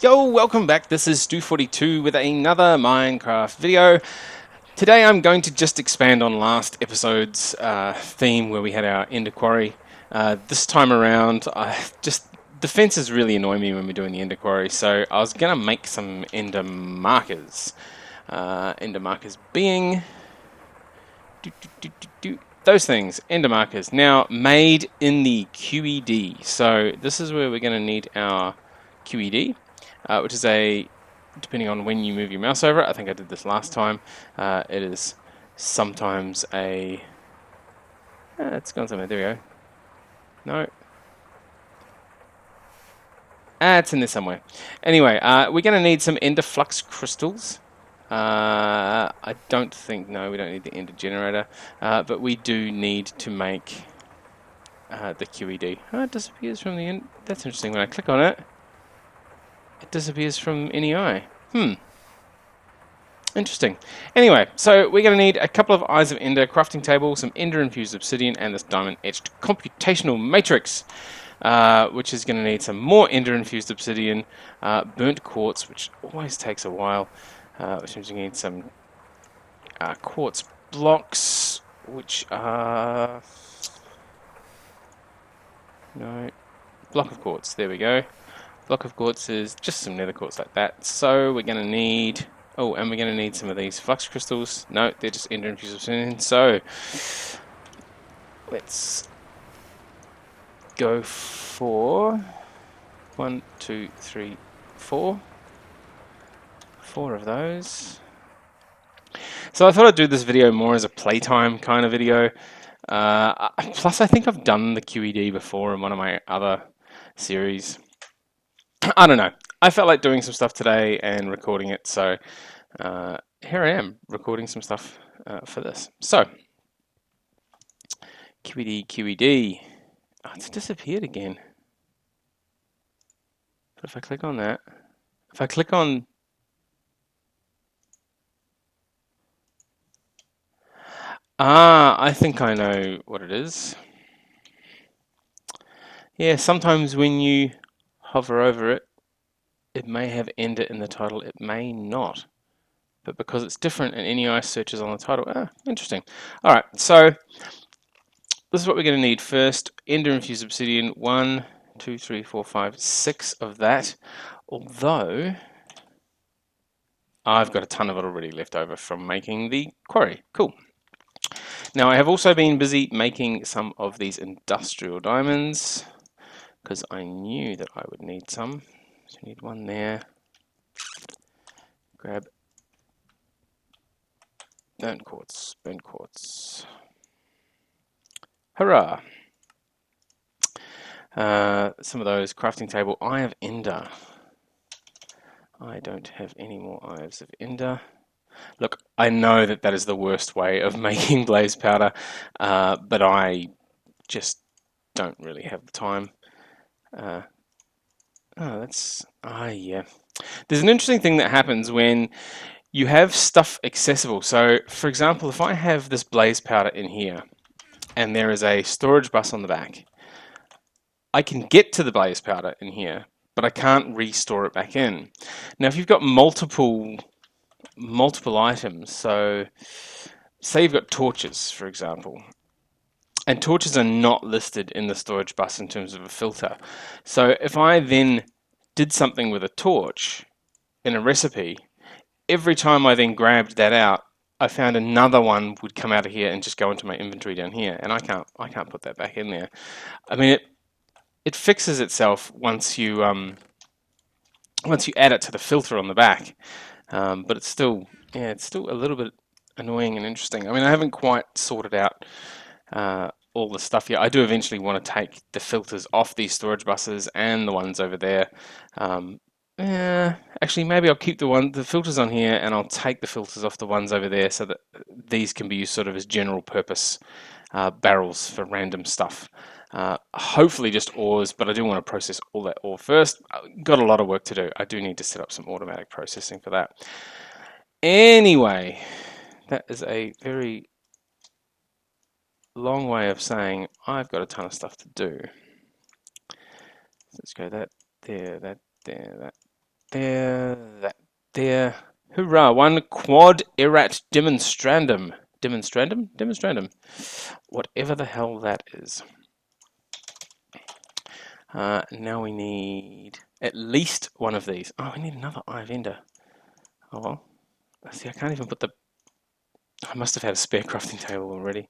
Yo, welcome back. This is Stu42 with another Minecraft video. Today I'm going to just expand on last episode's theme where we had our Ender Quarry. This time around, the fences really annoy me when we're doing the Ender Quarry, so I was going to make some Ender markers. Ender markers being... those things, Ender markers. Now, made in the QED. So this is where we're going to need our QED. Which is depending on when you move your mouse over it, I think I did this last time, it is sometimes it's gone somewhere, there we go. No. It's in there somewhere. Anyway, we're going to need some Ender Flux crystals. I don't think, no, we don't need the Ender generator, but we do need to make the QED. Oh, it disappears from the end. That's interesting. When I click on it, it disappears from NEI. Interesting. Anyway, so we're going to need a couple of Eyes of Ender, crafting table, some Ender-infused obsidian, and this diamond-etched computational matrix, which is going to need some more Ender-infused obsidian, burnt quartz, which always takes a while, which means we need some quartz blocks, which are... no, block of quartz, there we go. Block of quartz is just some nether quartz like that. So we're going to need... oh, and we're going to need some of these flux crystals. No, they're just Ender infused obsidian. So let's go for 1, 2, 3, 4. 4 of those. So I thought I'd do this video more as a playtime kind of video. Plus, I think I've done the QED before in one of my other series. I don't know. I felt like doing some stuff today and recording it, so here I am recording some stuff for this. So, QED. Oh, it's disappeared again. But if I click on that, if I click on... I think I know what it is. Yeah, sometimes when you hover over it, it may have Ender in the title, it may not. But because it's different and NEI searches on the title, interesting. Alright, so this is what we're going to need first. Ender infused obsidian, 1, 2, 3, 4, 5, 6 of that. Although, I've got a ton of it already left over from making the quarry. Cool. Now I have also been busy making some of these industrial diamonds, because I knew that I would need some. So I need one there. Grab burnt quartz, burnt quartz. Hurrah! Some of those crafting table. Eye of Ender. I don't have any more Eyes of Ender. Look, I know that that is the worst way of making blaze powder, but I just don't really have the time. Yeah. There's an interesting thing that happens when you have stuff accessible. So, for example, if I have this blaze powder in here, and there is a storage bus on the back, I can get to the blaze powder in here, but I can't restore it back in. Now, if you've got multiple items, so say you've got torches, for example, and torches are not listed in the storage bus in terms of a filter. So if I then did something with a torch in a recipe, every time I then grabbed that out, I found another one would come out of here and just go into my inventory down here, and I can't put that back in there. I mean, it fixes itself once you add it to the filter on the back, but it's still a little bit annoying and interesting. I mean, I haven't quite sorted out all the stuff yet. I do eventually want to take the filters off these storage buses and the ones over there. Actually, maybe I'll keep the filters on here, and I'll take the filters off the ones over there, so that these can be used sort of as general purpose barrels for random stuff. Hopefully just ores, but I do want to process all that ore first. Got a lot of work to do. I do need to set up some automatic processing for that. Anyway, that is a very long way of saying I've got a ton of stuff to do. Let's go that there, that there, that there, that there. Hoorah! One quad erat demonstrandum. Demonstrandum? Demonstrandum. Whatever the hell that is. Now we need at least one of these. Oh, we need another eye vendor. Oh well. See, I can't even put the... I must have had a spare crafting table already.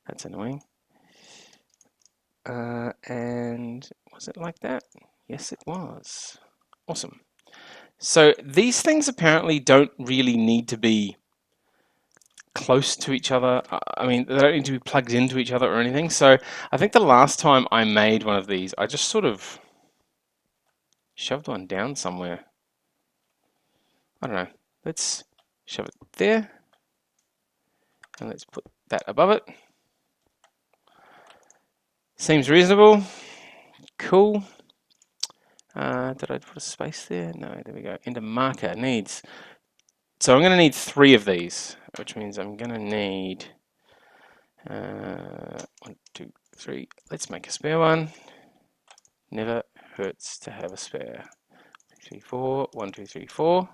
That's annoying. And was it like that? Yes, it was. Awesome. So these things apparently don't really need to be close to each other. I mean, they don't need to be plugged into each other or anything. So I think the last time I made one of these, I just sort of shoved one down somewhere. I don't know. Let's shove it there. And let's put that above it. Seems reasonable. Cool. Did I put a space there? No, there we go. Into marker needs. So I'm going to need 3 of these, which means I'm going to need 1, 2, 3. Let's make a spare one. Never hurts to have a spare. 3, 4. 1, 2, 3, 4.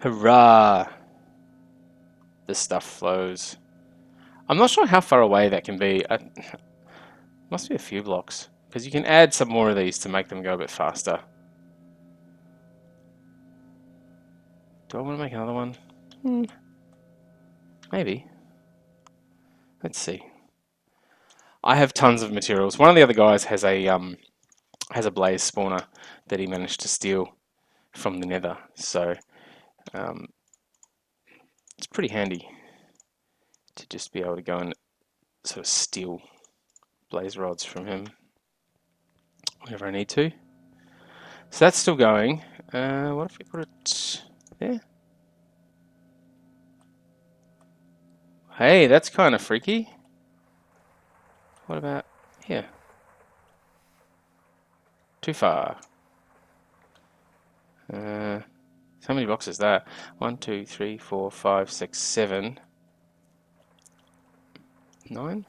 Hurrah! This stuff flows. I'm not sure how far away that can be. Must be a few blocks, because you can add some more of these to make them go a bit faster. Do I want to make another one? Maybe. Let's see. I have tons of materials. One of the other guys has a blaze spawner that he managed to steal from the Nether, so it's pretty handy to just be able to go and sort of steal blaze rods from him whenever I need to. So that's still going. What if we put it there? Hey, that's kind of freaky. What about here? Too far. How many blocks is that? 1, 2, 3, 4, 5, 6, 7, 9.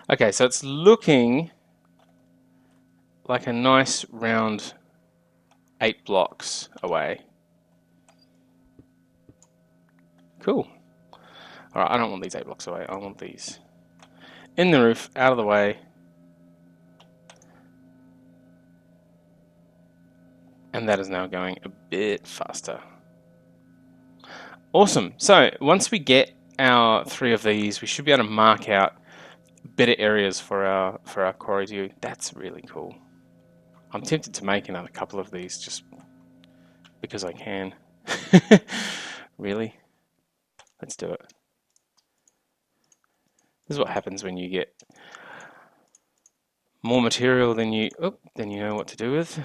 Okay, so it's looking like a nice round 8 blocks away. Cool. Alright, I don't want these 8 blocks away. I want these in the roof, out of the way. And that is now going a bit faster. Awesome. So once we get our 3 of these, we should be able to mark out better areas for our quarry to use. That's really cool. I'm tempted to make another couple of these just because I can. Really? Let's do it. This is what happens when you get more material than you know what to do with.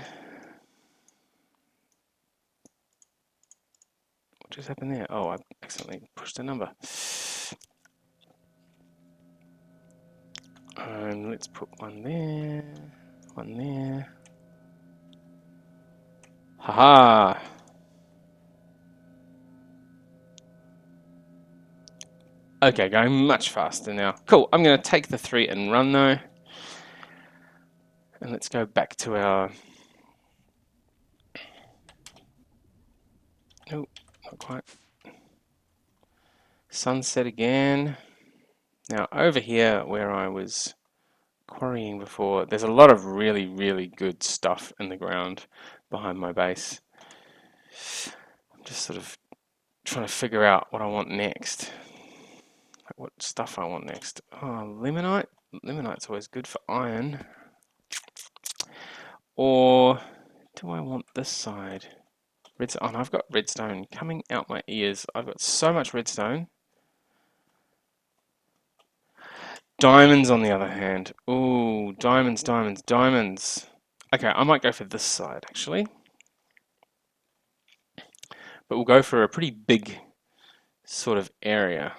What just happened there? Oh, I accidentally pushed a number. Let's put one there, one there. Haha! Okay, going much faster now. Cool, I'm going to take the 3 and run though. And let's go back to our... Nope, not quite. Sunset again. Now over here where I was quarrying before, there's a lot of really, really good stuff in the ground behind my base. I'm just sort of trying to figure out what I want next. Like what stuff I want next. Oh, limonite. Limonite's always good for iron. Or do I want this side? Redstone. Oh, I've got redstone coming out my ears. I've got so much redstone. Diamonds, on the other hand. Ooh, diamonds, diamonds, diamonds. Okay, I might go for this side, actually. But we'll go for a pretty big sort of area.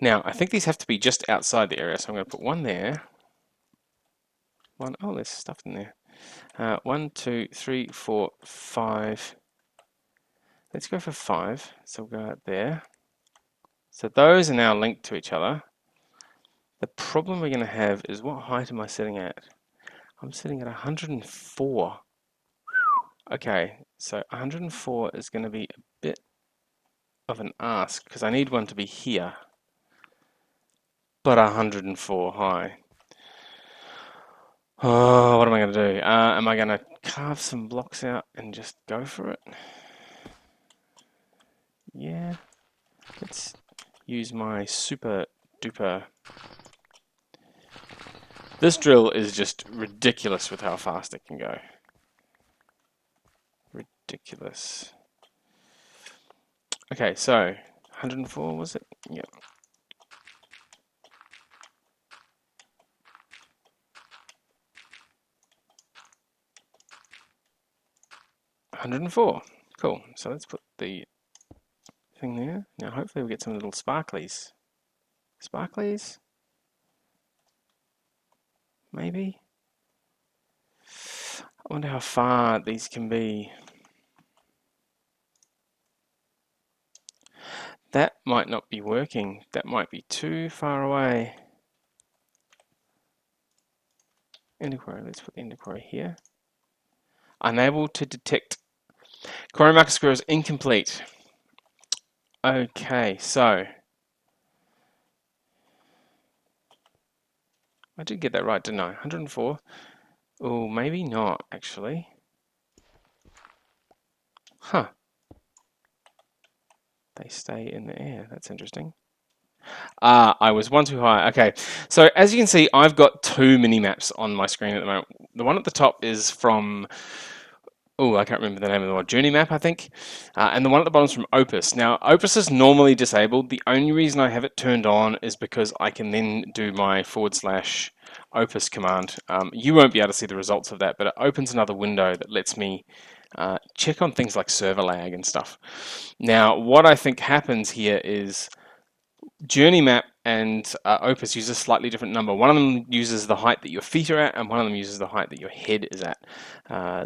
Now, I think these have to be just outside the area, so I'm going to put one there. One, oh, there's stuff in there. 1, 2, 3, 4, 5. Let's go for 5. So we'll go out there. So those are now linked to each other. The problem we're going to have is what height am I sitting at? I'm sitting at 104. Okay, so 104 is going to be a bit of an ask because I need one to be here, but 104 high. Oh, what am I going to do? Am I going to carve some blocks out and just go for it? Yeah, let's use my super duper. This drill is just ridiculous with how fast it can go. Ridiculous. Okay, so 104 was it? Yep. $104. Cool. So let's put the thing there. Now hopefully we'll get some little sparklies. Sparklies? Maybe? I wonder how far these can be. That might not be working. That might be too far away. Ender quarry. Let's put the ender quarry here. Unable to detect. Quarry marker square is incomplete. Okay, so I did get that right, didn't I? 104. Oh, maybe not, actually. Huh. They stay in the air. That's interesting. Ah, I was one too high. Okay, so as you can see, I've got two mini-maps on my screen at the moment. The one at the top is from, oh, I can't remember the name of the one, Journey Map, I think. And the one at the bottom is from Opus. Now, Opus is normally disabled. The only reason I have it turned on is because I can then do my / Opus command. You won't be able to see the results of that, but it opens another window that lets me check on things like server lag and stuff. Now, what I think happens here is Journey Map and Opus use a slightly different number. One of them uses the height that your feet are at, and one of them uses the height that your head is at.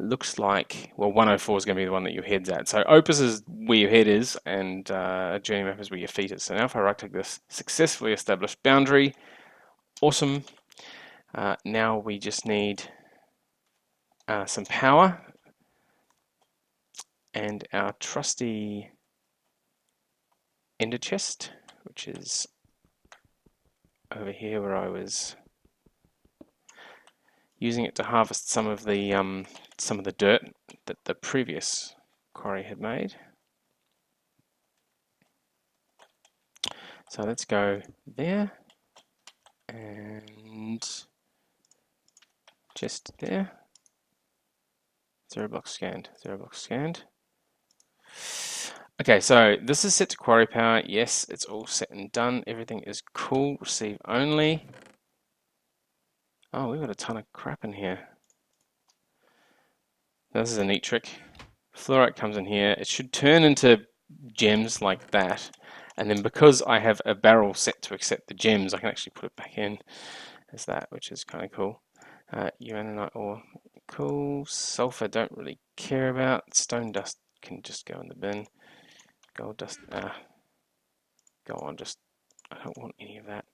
Looks like, well, 104 is going to be the one that your head's at. So Opus is where your head is, and Journey Map is where your feet is. So now if I right-click this, successfully established boundary. Awesome. Now we just need some power, and our trusty ender chest, which is over here where I was using it to harvest some of the dirt that the previous quarry had made. So let's go there and just there. 0 blocks scanned. 0 blocks scanned. Okay, so this is set to quarry power. Yes, it's all set and done. Everything is cool. Receive only. Oh, we've got a ton of crap in here. This is a neat trick. Fluorite comes in here. It should turn into gems like that. And then because I have a barrel set to accept the gems, I can actually put it back in as that, which is kind of cool. Uraninite ore, cool. Sulfur, don't really care about. Stone dust can just go in the bin. Gold dust, go on, just, I don't want any of that.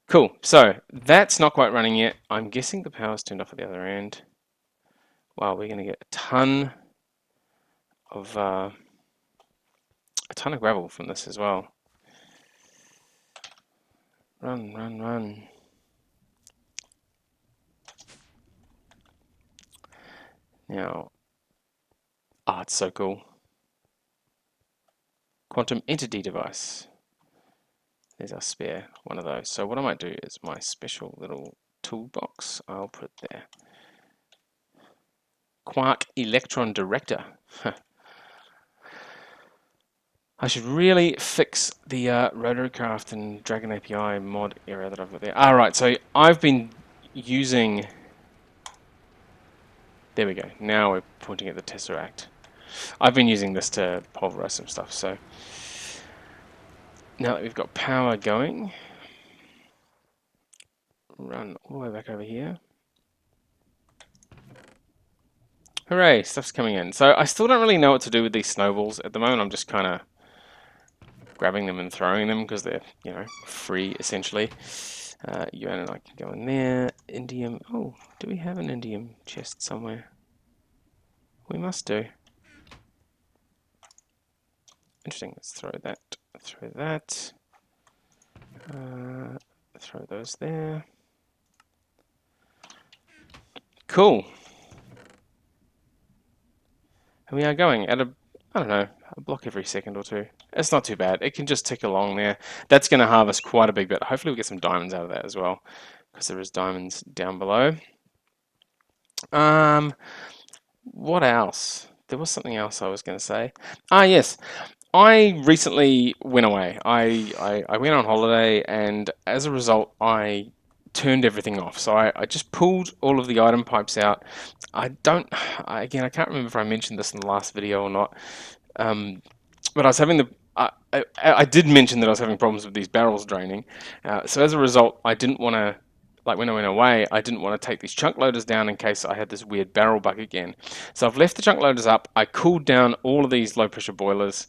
Cool, so that's not quite running yet. I'm guessing the power's turned off at the other end. Wow, we're going to get a ton of gravel from this as well. Run, run, run. Now, it's so cool. Quantum entity device. There's our spare one of those. So what I might do is my special little toolbox, I'll put it there. Quacky Entanglement Director. I should really fix the Rotorcraft and Dragon API mod area that I've got there. Right, so I've been using... There we go. Now we're pointing at the Tesseract. I've been using this to pulverize some stuff, so... Now that we've got power going, run all the way back over here. Hooray, stuff's coming in. So I still don't really know what to do with these snowballs. At the moment, I'm just kind of grabbing them and throwing them because they're, free, essentially. Uraninite can go in there. Indium, do we have an indium chest somewhere? We must do. Interesting. Let's throw that. Throw that. Throw those there. Cool. And we are going at a, I don't know, a block every second or two. It's not too bad. It can just tick along there. That's going to harvest quite a big bit. Hopefully we get some diamonds out of that as well, because there is diamonds down below. What else? There was something else I was going to say. Yes. I recently went away. I went on holiday, and as a result, I turned everything off. So I just pulled all of the item pipes out. Again, I can't remember if I mentioned this in the last video or not. But I was having I did mention that I was having problems with these barrels draining. So as a result, I didn't want to, like when I went away, I didn't want to take these chunk loaders down in case I had this weird barrel bug again. So I've left the chunk loaders up. I cooled down all of these low pressure boilers,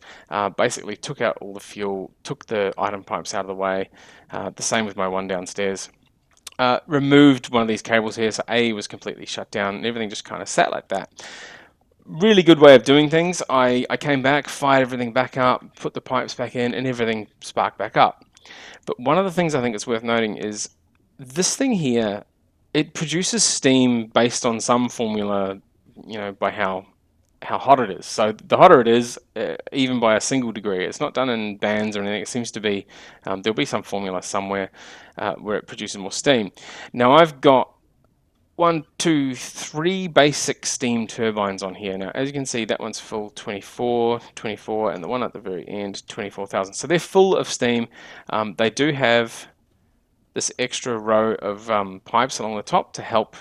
basically took out all the fuel, took the item pipes out of the way. The same with my one downstairs. Removed one of these cables here, so A was completely shut down, and everything just kind of sat like that. Really good way of doing things. I came back, fired everything back up, put the pipes back in, and everything sparked back up. But one of the things I think it's worth noting is this thing here, it produces steam based on some formula, by how hot it is. So the hotter it is, even by a single degree, it's not done in bands or anything. It seems to be, there'll be some formula somewhere where it produces more steam. Now I've got 1, 2, 3 basic steam turbines on here. Now, as you can see, that one's full 24, and the one at the very end, 24,000. So they're full of steam. They do have this extra row of pipes along the top to help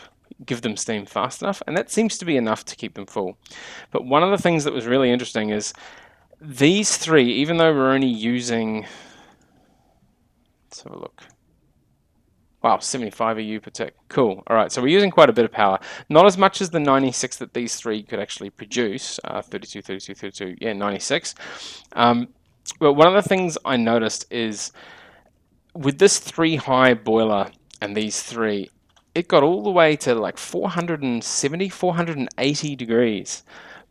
give them steam fast enough, and that seems to be enough to keep them full. But one of the things that was really interesting is these three, even though we're only using, let's have a look. Wow, 75 EU per tick. Cool. All right, so we're using quite a bit of power. Not as much as the 96 that these three could actually produce. 32, 32, 32, yeah, 96. But one of the things I noticed is with this 3 high boiler and these three, it got all the way to like 470, 480 degrees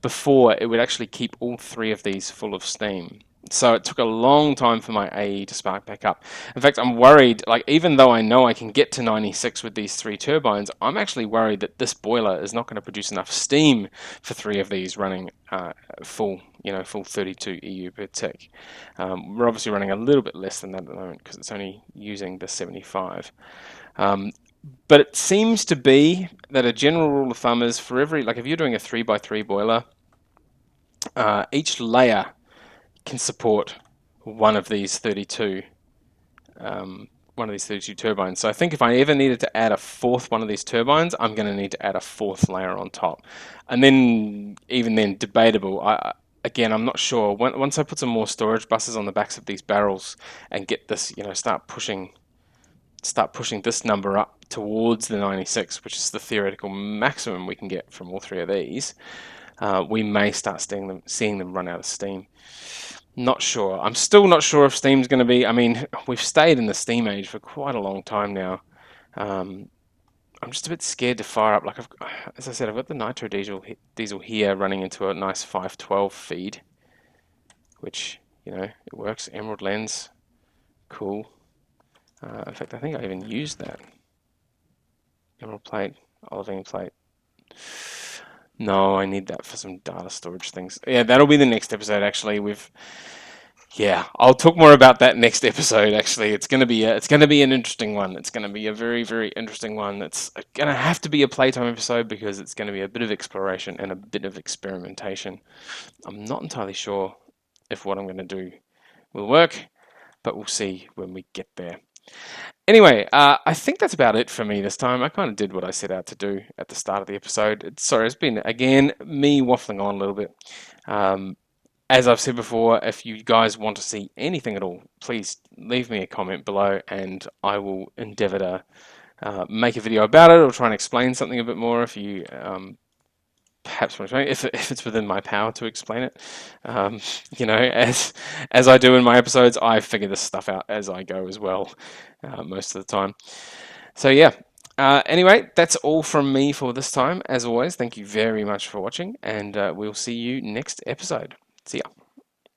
before it would actually keep all 3 of these full of steam. So it took a long time for my AE to spark back up. In fact, I'm worried, like even though I know I can get to 96 with these 3 turbines, I'm actually worried that this boiler is not going to produce enough steam for 3 of these running full 32 EU per tick. We're obviously running a little bit less than that at the moment because it's only using the 75. But it seems to be that a general rule of thumb is for every, like if you're doing a 3x3 boiler, each layer can support one of these 32 turbines. So I think if I ever needed to add a 4th one of these turbines, I'm going to need to add a 4th layer on top. And then, even then, debatable. Again, I'm not sure. Once I put some more storage buses on the backs of these barrels and get this, start pushing this number up towards the 96, which is the theoretical maximum we can get from all 3 of these, we may start seeing them run out of steam. Not sure. I'm still not sure if steam's going to be, we've stayed in the steam age for quite a long time now. I'm just a bit scared to fire up. Like, as I said, I've got the nitro diesel here running into a nice 512 feed, which, it works. Emerald lens, cool. In fact, I think I even used that. Emerald plate, olivine plate. No, I need that for some data storage things. Yeah, that'll be the next episode, actually. I'll talk more about that next episode, actually. It's going to be an interesting one. It's going to be a very, very interesting one. It's going to have to be a playtime episode because it's going to be a bit of exploration and a bit of experimentation. I'm not entirely sure if what I'm going to do will work, but we'll see when we get there. Anyway, I think that's about it for me this time. I kind of did what I set out to do at the start of the episode. It's been, again, me waffling on a little bit. As I've said before, if you guys want to see anything at all, please leave me a comment below and I will endeavour to make a video about it or try and explain something a bit more if you perhaps want to explain it, if it's within my power to explain it. As I do in my episodes, I figure this stuff out as I go as well most of the time. So yeah, Anyway, that's all from me for this time. As always, thank you very much for watching, and we'll see you next episode. See ya.